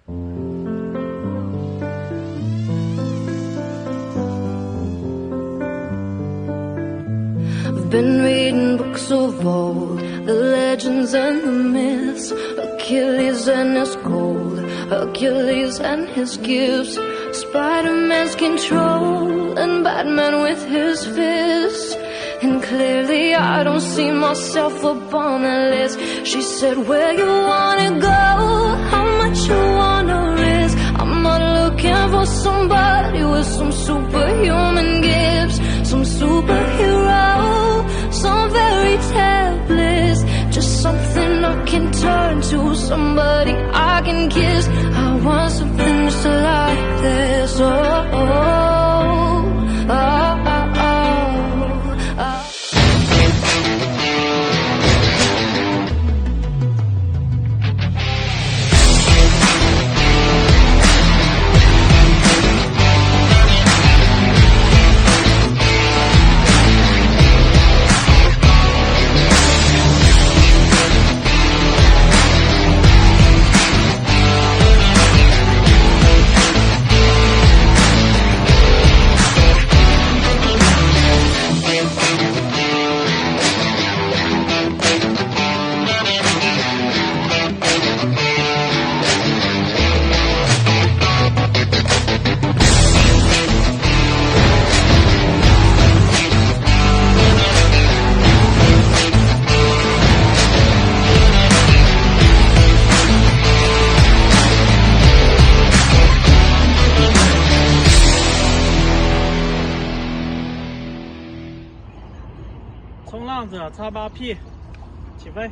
I've been reading books of old, the legends and the myths, Achilles and his gold, Hercules and his gifts, Spider-Man's control, and Batman with his fists. And clearly I don't see myself up on that list. She said, where you wanna go, how much you wanna risk. I'm not looking for somebody with some superhuman gifts, some superhero, some fairy tale bliss. Just something I can turn to, somebody I can kiss. I want something just like this. Oh, oh, oh, oh, oh, oh. 冲浪者 X8P 起飞。